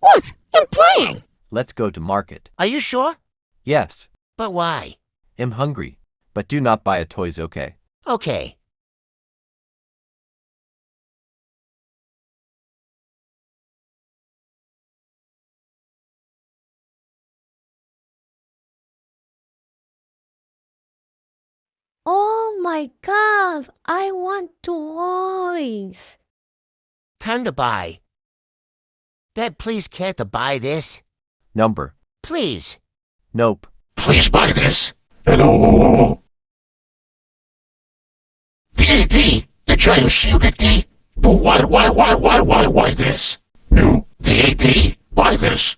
What? I'm playing. Let's go to market. Are you sure? Yes. But why? I'm hungry, but do not buy a toys, okay? Okay. Oh my God, I want toys. Time to buy. Dad, please care to buy this? Number. Please. Nope. Please buy this. Hello. D, the giant shooting D. But why this? No, D, buy this.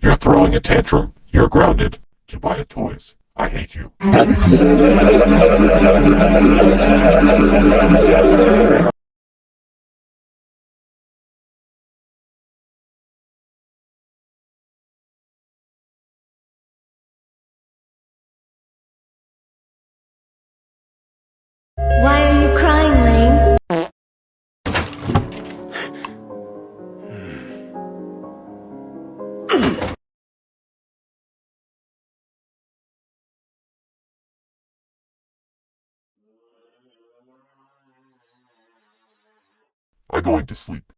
You're throwing a tantrum. You're grounded. To buy a toys. I hate you. Why are you crying, Lane? I'm going to sleep.